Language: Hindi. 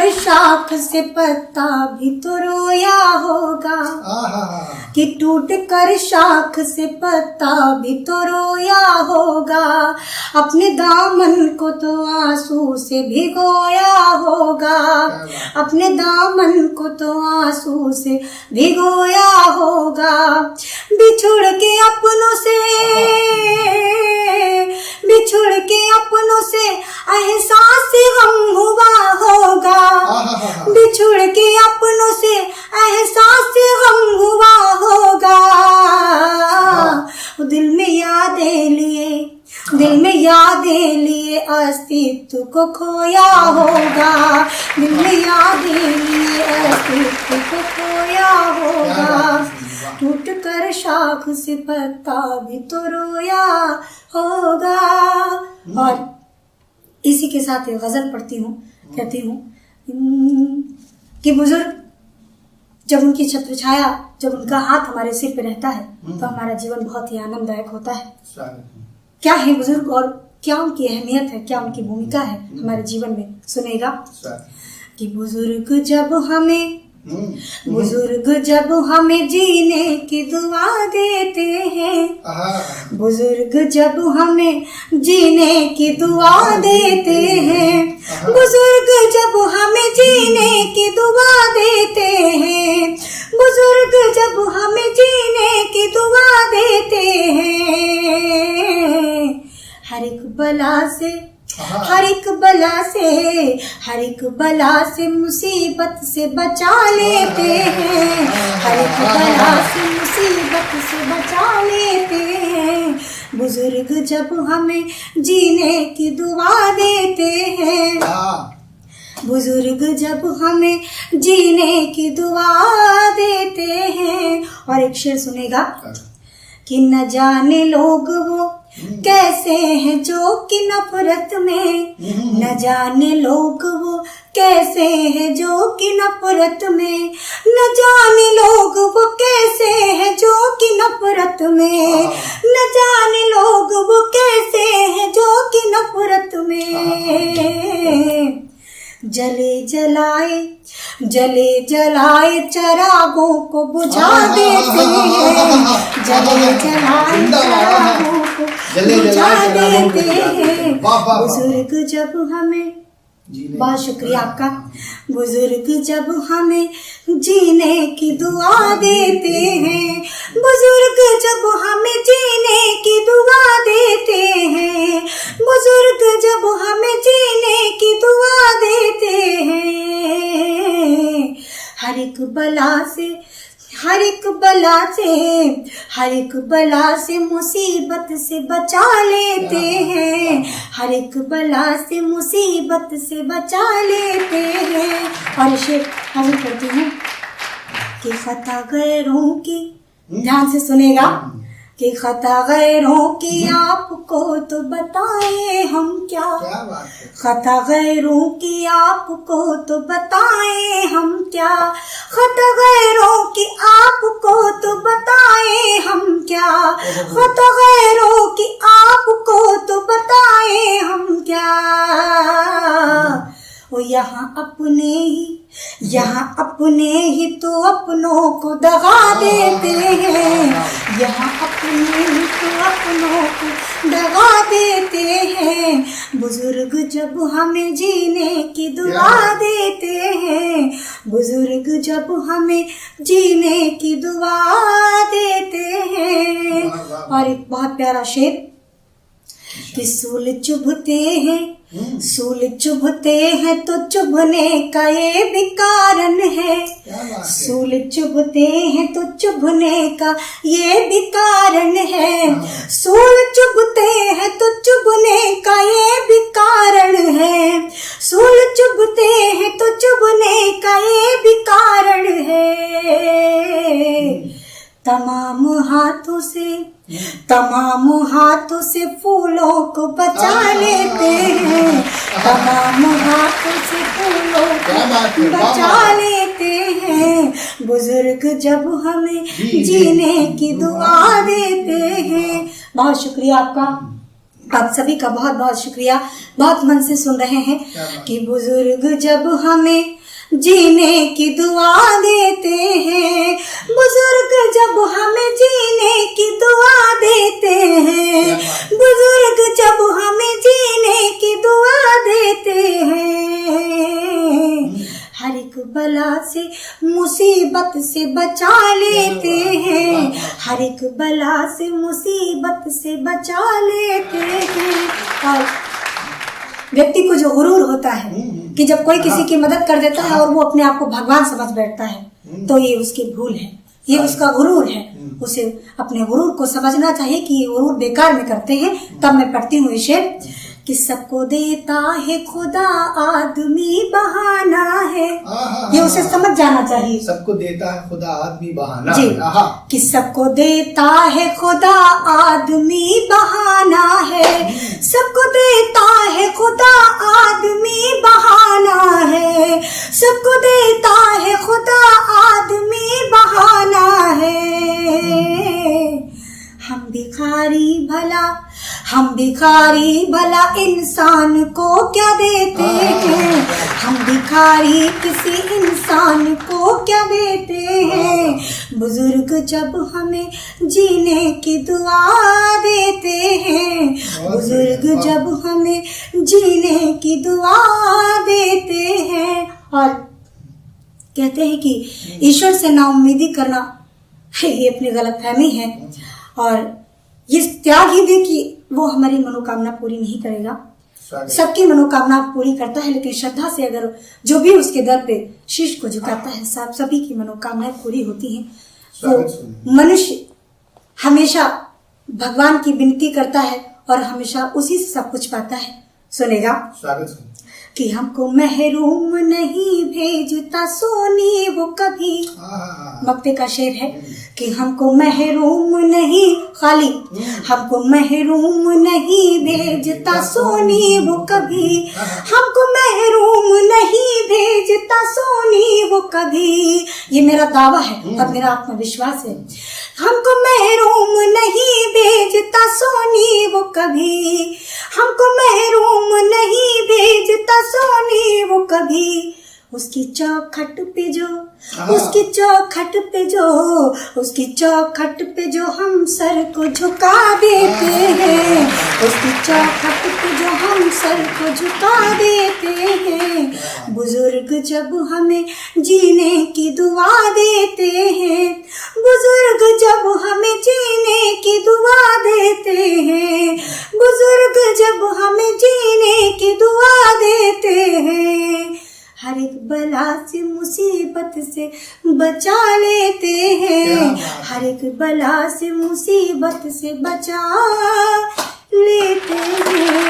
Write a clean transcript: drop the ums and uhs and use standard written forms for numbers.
कर शाख से पत्ता भी तो रोया होगा, कि टूट कर शाख से पत्ता भी तो रोया होगा, अपने दामन को तो आंसू से भिगोया होगा, अपने दामन को तो आंसू से भिगोया होगा। बिछुड़ के अपनों से, बिछुड़ के अपनों से एहसास गम हुआ होगा, बिछुड़ के अपनों से एहसास गम हुआ होगा। दिल में यादें लिए, दिल में यादें लिए अस्तित्व को खोया होगा, दिल में यादें लिए अस्तित्व को खोया होगा, टूट कर शाख से पत्ता भी तो रोया होगा। और इसी के साथ एक गजल पढ़ती हूँ, कहती हूँ कि बुजुर्ग जब उनकी छत्र छाया, जब उनका हाथ हमारे सिर पे रहता है तो हमारा जीवन बहुत ही आनंददायक होता है। क्या है बुजुर्ग और क्या उनकी अहमियत है, क्या उनकी भूमिका है हमारे जीवन में, सुनेगा कि बुजुर्ग जब हमें, बुजुर्ग जब हमें जीने की दुआ देते हैं, बुजुर्ग जब हमें जीने की दुआ देते हैं, बुजुर्ग जब हमें जीने की दुआ देते हैं, बुजुर्ग जब हमें जीने की दुआ देते हैं, हर एक बला से, हर एक बला से, हर एक बला से मुसीबत से बचा लेते हैं, हर एक बला से मुसीबत से बचा लेते हैं, बुजुर्ग जब हमें जीने की दुआ देते हैं, बुजुर्ग जब हमें जीने की दुआ देते हैं। और एक शेर सुनेगा कि न जाने लोग वो कैसे हैं जो कि नफरत में, न जाने लोग वो कैसे हैं जो कि नफरत में, न जाने लोग वो कैसे हैं जो कि नफरत में, न जाने लोग वो कैसे हैं जो कि नफरत में, जले जलाए, जले जलाए चरागों को बुझा देते हैं, जले जलाए चरागों को बुझा देते हैं, बुजुर्ग जब हमें, बहुत शुक्रिया आपका, बुजुर्ग जब हमें जीने की दुआ देते हैं, बुजुर्ग जब हमें जीने की दुआ देते हैं, बुजुर्ग जब हमें जीने की दुआ देते हैं, हर एक बला से, हर एक बला से, हर एक बला से मुसीबत से बचा लेते हैं, हर एक बला से मुसीबत से बचा लेते हैं। और शेर हाजिर करती हूँ कि खता गैरों की, ध्यान से सुनेगा, कि खता गैरों की आपको तो बताएं हम क्या, खता गैरों की आपको तो बताएं हम क्या, खता गैरों की आपको तो बताएं हम क्या, खता गैरों की आपको तो बताएं हम क्या, वो यहाँ अपने ही, यहाँ अपने ही तो अपनों को दगा देते हैं, यहाँ अपने ही तो अपनों को दगा देते हैं, बुजुर्ग जब हमें जीने की दुआ देते हैं, बुजुर्ग जब हमें जीने की दुआ देते हैं। और एक बहुत प्यारा शेर कि सूल चुभते हैं, सूल चुभते हैं तो चुभने का ये भी कारण है, सूल चुभते हैं तो चुभने का ये भी कारण है, सूल चुभते हैं तो चुभने का ये भी कारण है, सूल चुभते हैं तो चुभने का ये भी कारण है, तमाम हाथों से, तमाम हाथों से फूलों को बचा लेते हैं, तमाम हाथों से फूलों को बचा लेते हैं, बुजुर्ग जब हमें जीने की दुआ देते हैं। बहुत शुक्रिया आपका, आप सभी का बहुत बहुत शुक्रिया, बहुत मन से सुन रहे हैं कि बुजुर्ग जब हमें जीने की दुआ देते हैं, बुजुर्ग जब हमें जीने की दुआ देते हैं, बुजुर्ग जब हमें जीने की दुआ देते हैं, हर एक बला से मुसीबत से बचा लेते हैं, हर एक बला से मुसीबत से बचा लेते हैं। और व्यक्ति को जो गुरूर होता है कि जब कोई किसी की मदद कर देता है और वो अपने आप को भगवान समझ बैठता है, तो ये उसकी भूल है, ये उसका गुरूर है। उसे अपने गुरूर को समझना चाहिए कि ये गुरूर बेकार में करते हैं। तब मैं पढ़ती हूँ शेर कि सबको देता है खुदा आदमी बहाना है, ये उसे समझ जाना चाहिए। सबको देता है खुदा आदमी बहाना जी, कि सबको देता है खुदा आदमी बहाना है, सबको देता है खुदा आदमी बहाना है, सबको देता है खुदा आदमी बहाना है। हम भिखारी भला इंसान को क्या देते हैं, हम भिखारी किसी इंसान को क्या देते हैं। बुजुर्ग जब हमें जीने की दुआ देते हैं, बुजुर्ग जब हमें जीने की दुआ देते हैं। और कहते हैं कि ईश्वर से नाउम्मीदी करना ये अपनी गलतफहमी है, और ये त्याग ही दे कि वो हमारी मनोकामना पूरी नहीं करेगा। सबकी मनोकामना पूरी करता है, लेकिन श्रद्धा से अगर जो भी उसके दर पे शीश को झुकाता है, सब सभी की मनोकामनाएं पूरी होती हैं। तो मनुष्य हमेशा भगवान की विनती करता है और हमेशा उसी से सब कुछ पाता है। सुनेगा कि हमको महरूम नहीं भेजता सोनी वो कभी, मक्ते का शेर है कि हमको महरूम नहीं, खाली हमको महरूम नहीं भेजता सोनी वो कभी, हमको महरूम नहीं भेजता सोनी वो कभी। ये मेरा दावा है और मेरा आत्मविश्वास है। हमको महरूम नहीं भेजता सोनी वो कभी, हमको महरूम नहीं भेजता सोनी वो कभी। उसकी चौखट पे जो, उसकी चौखट पे जो, उसकी चौखट पे जो हम सर को झुका देते हैं, उसकी चौखट पे जो हम सर को झुका देते हैं। बुजुर्ग जब हमें जीने की दुआ देते हैं, बुजुर्ग जब हमें जीने की दुआ देते हैं, बुजुर्ग जब हमें जीने की दुआ देते हैं, हर एक बला से मुसीबत से बचा लेते हैं, हर एक बला से मुसीबत से बचा लेते हैं।